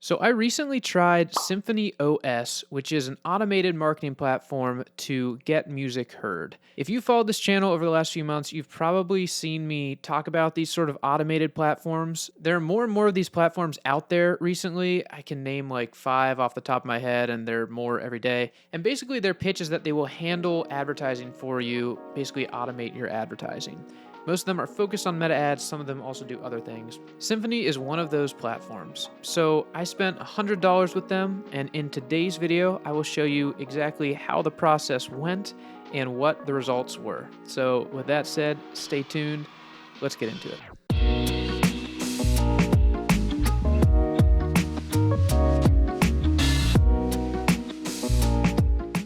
So I recently tried SymphonyOS, which is an automated marketing platform to get music heard. If you followed this channel over the last few months, you've probably seen me talk about these sort of automated platforms. There are more and more of these platforms out there recently. I can name like 5 off the top of my head, and there are more every day. And basically their pitch is that they will handle advertising for you, basically automate your advertising. Most of them are focused on meta ads, some of them also do other things. Symphony is one of those platforms. So I spent $100 with them, and in today's video, I will show you exactly how the process went and what the results were. So with that said, stay tuned. Let's get into it.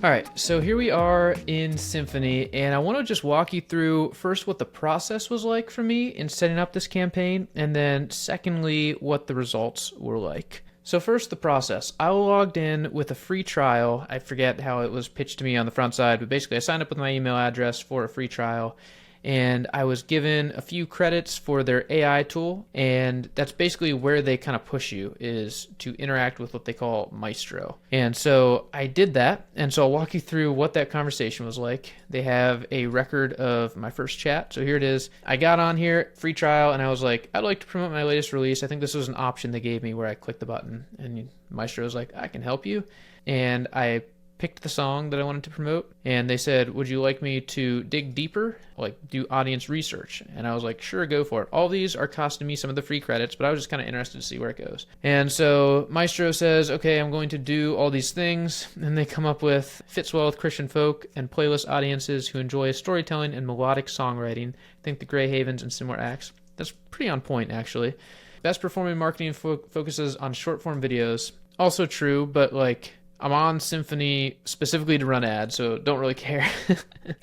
All right, so here we are in Symphony, and I want to just walk you through first what the process was like for me in setting up this campaign, and then secondly, what the results were like. So first, the process. I logged in with a free trial. I forget how it was pitched to me on the front side, but basically I signed up with my email address for a free trial, and I was given a few credits for their AI tool, and that's basically where they kind of push you, is to interact with what they call Maestro. And so I did that, and so I'll walk you through what that conversation was like. They have a record of my first chat, so here it is. I got on here, free trial, and I was like, I'd like to promote my latest release. I think this was an option they gave me where I clicked the button, and Maestro was like, I can help you. And I picked the song that I wanted to promote, and they said, would you like me to dig deeper, like do audience research? And I was like, sure, go for it. All these are costing me some of the free credits, but I was just kind of interested to see where it goes. And so Maestro says, okay, I'm going to do all these things, and they come up with fits well with Christian folk and playlist audiences who enjoy storytelling and melodic songwriting. Think the Grey Havens and similar acts. That's pretty on point, actually. Best performing marketing focuses on short form videos. Also true, but like, I'm on Symphony specifically to run ads, so don't really care.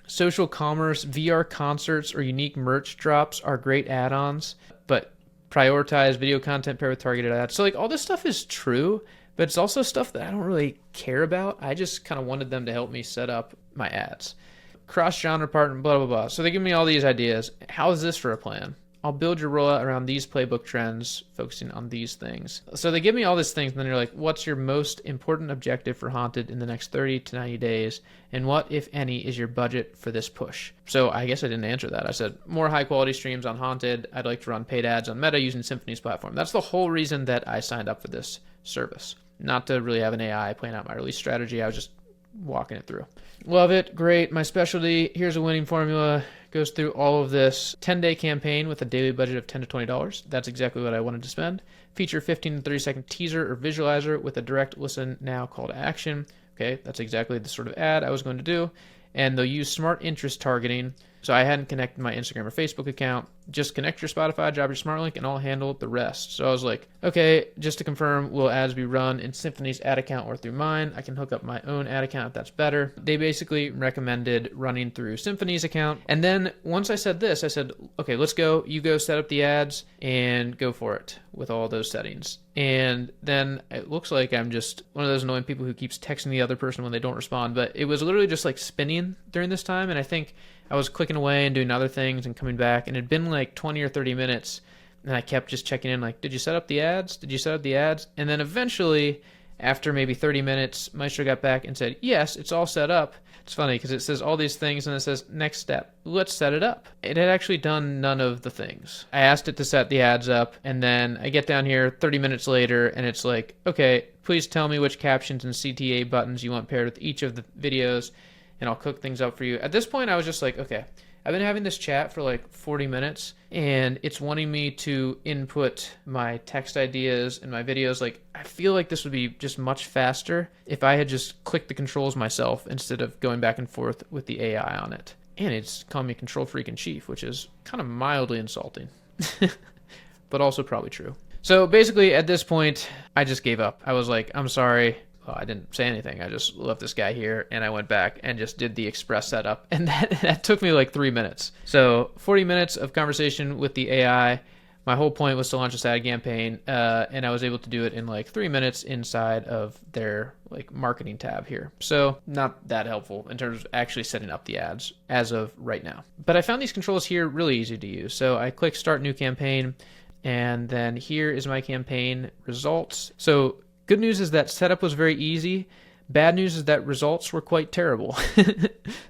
Social commerce, VR concerts, or unique merch drops are great add-ons, but prioritize video content paired with targeted ads. So like all this stuff is true, but it's also stuff that I don't really care about. I just kind of wanted them to help me set up my ads. Cross-genre partner, blah, blah, blah. So they give me all these ideas. How is this for a plan? I'll build your rollout around these playbook trends, focusing on these things. So they give me all these things, and then they're like, what's your most important objective for Haunted in the next 30 to 90 days? And what, if any, is your budget for this push? So I guess I didn't answer that. I said, more high-quality streams on Haunted. I'd like to run paid ads on Meta using Symphony's platform. That's the whole reason that I signed up for this service. Not to really have an AI plan out my release strategy. I was just walking it through. Love it. Great. My specialty. Here's a winning formula. Goes through all of this. 10-day campaign with a daily budget of $10 to $20. That's exactly what I wanted to spend. Feature 15 to 30-second teaser or visualizer with a direct listen now call to action. Okay, that's exactly the sort of ad I was going to do. And they'll use smart interest targeting. So I hadn't connected my Instagram or Facebook account. Just connect your Spotify, drop your smart link, and I'll handle the rest. So I was like, okay, just to confirm, will ads be run in Symphony's ad account or through mine? I can hook up my own ad account if that's better. They basically recommended running through Symphony's account. And then once I said this, I said, okay, let's go. You go set up the ads and go for it with all those settings. And then it looks like I'm just one of those annoying people who keeps texting the other person when they don't respond. But it was literally just like spinning during this time. And I think I was clicking away and doing other things and coming back, and it had been like 20 or 30 minutes, and I kept just checking in like, did you set up the ads? Did you set up the ads? And then eventually, after maybe 30 minutes, Maestro got back and said, yes, it's all set up. It's funny because it says all these things, and it says, next step, let's set it up. It had actually done none of the things. I asked it to set the ads up, and then I get down here 30 minutes later, and it's like, okay, please tell me which captions and CTA buttons you want paired with each of the videos, and I'll cook things up for you. At this point, I was just like, okay, I've been having this chat for like 40 minutes, and it's wanting me to input my text ideas and my videos. Like, I feel like this would be just much faster if I had just clicked the controls myself instead of going back and forth with the AI on it. And it's calling me control freak in chief, which is kind of mildly insulting, but also probably true. So basically, at this point, I just gave up. I was like, I'm sorry. Well, I didn't say anything. I just left this guy here, and I went back and just did the express setup, and that took me like 3 minutes. So 40 minutes of conversation with the AI. My whole point was to launch this ad campaign, and I was able to do it in like 3 minutes inside of their like marketing tab here. So not that helpful in terms of actually setting up the ads as of right now. But I found these controls here really easy to use. So I click Start New Campaign, and then here is my campaign results. So Good news is that setup was very easy. Bad news is that results were quite terrible.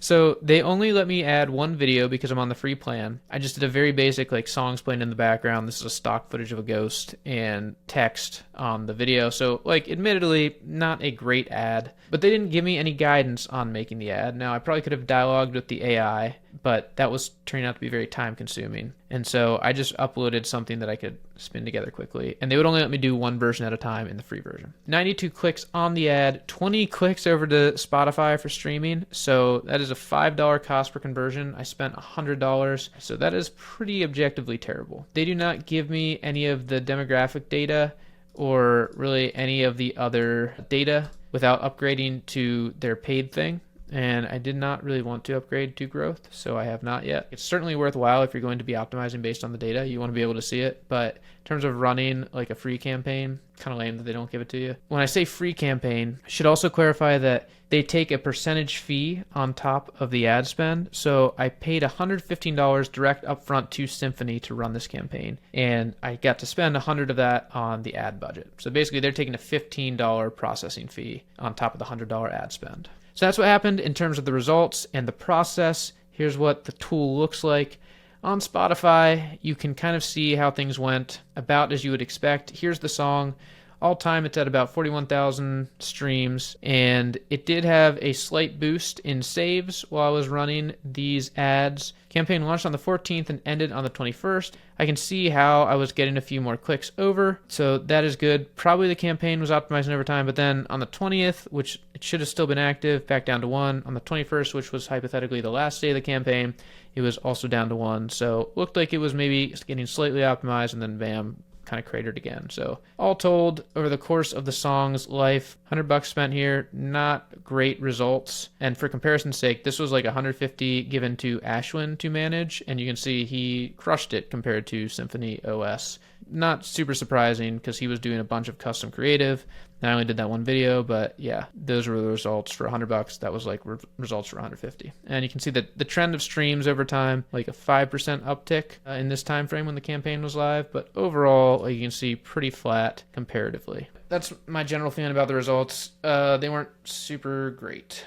So they only let me add one video because I'm on the free plan. I just did a very basic, like, songs playing in the background. This is a stock footage of a ghost and text on the video. So, like, admittedly, not a great ad, but they didn't give me any guidance on making the ad. Now, I probably could have dialogued with the AI, but that was turning out to be very time consuming. And so I just uploaded something that I could spin together quickly. And they would only let me do one version at a time in the free version. 92 clicks on the ad, 20 clicks over to Spotify for streaming. So that is a $5 cost per conversion. I spent $100. So that is pretty objectively terrible. They do not give me any of the demographic data or really any of the other data without upgrading to their paid thing. And I did not really want to upgrade to growth, so I have not yet. It's certainly worthwhile if you're going to be optimizing based on the data. You want to be able to see it, but in terms of running like a free campaign, kind of lame that they don't give it to you. When I say free campaign, I should also clarify that they take a percentage fee on top of the ad spend. So I paid $115 direct upfront to Symphony to run this campaign, and I got to spend $100 of that on the ad budget. So basically they're taking a $15 processing fee on top of the $100 ad spend. So that's what happened in terms of the results and the process. Here's what the tool looks like. On Spotify, you can kind of see how things went about as you would expect. Here's the song. All time, it's at about 41,000 streams, and it did have a slight boost in saves while I was running these ads. Campaign launched on the 14th and ended on the 21st. I can see how I was getting a few more clicks over, so that is good. Probably the campaign was optimizing over time, but then on the 20th, which it should have still been active, back down to 1. On the 21st, which was hypothetically the last day of the campaign, it was also down to 1. So looked like it was maybe getting slightly optimized, and then bam, kind of cratered again. So all told, over the course of the song's life, $100 spent here, not great results. And for comparison's sake, this was like $150 given to Ashwin to manage, and you can see he crushed it compared to SymphonyOS. Not super surprising because he was doing a bunch of custom creative. I only did that one video, but yeah, those were the results for $100. That was like results for $150. And you can see that the trend of streams over time, like a 5% uptick in this time frame when the campaign was live, but overall, like you can see, pretty flat comparatively. That's my general feeling about the results. They weren't super great.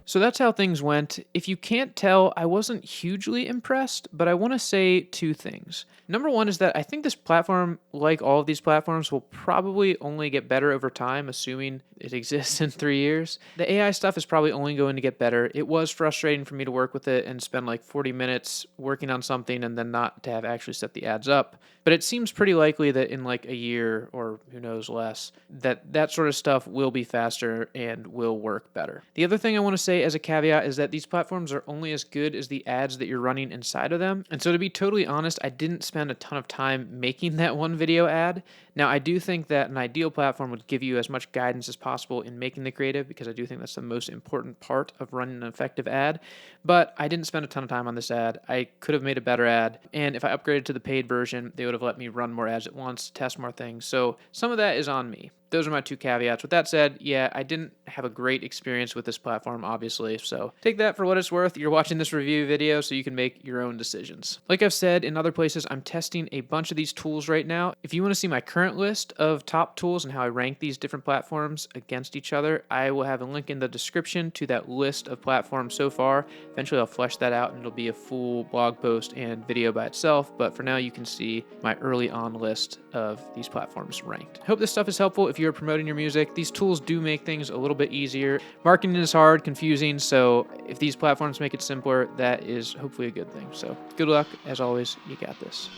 So that's how things went. If you can't tell, I wasn't hugely impressed, but I want to say two things. Number one is that I think this platform, like all of these platforms, will probably only get better over time, assuming it exists in 3 years. The AI stuff is probably only going to get better. It was frustrating for me to work with it and spend like 40 minutes working on something and then not to have actually set the ads up. But it seems pretty likely that in like a year, or who knows less, that sort of stuff will be faster and will work better. The other thing I want to say as a caveat is that these platforms are only as good as the ads that you're running inside of them. And so to be totally honest, I didn't spend a ton of time making that one video ad. Now, I do think that an ideal platform would give you as much guidance as possible in making the creative, because I do think that's the most important part of running an effective ad. But I didn't spend a ton of time on this ad. I could have made a better ad. And if I upgraded to the paid version, they would have let me run more ads at once, test more things. So some of that is on me. Those are my two caveats. With that said, yeah, I didn't have a great experience with this platform, obviously, so take that for what it's worth. You're watching this review video so you can make your own decisions. Like I've said in other places, I'm testing a bunch of these tools right now. If you want to see my current list of top tools and how I rank these different platforms against each other, I will have a link in the description to that list of platforms so far. Eventually, I'll flesh that out and it'll be a full blog post and video by itself, but for now, you can see my early on list of these platforms ranked. I hope this stuff is helpful if you're promoting your music. These tools do make things a little bit easier. Marketing is hard, confusing, so if these platforms make it simpler, that is hopefully a good thing. So good luck. As always, you got this.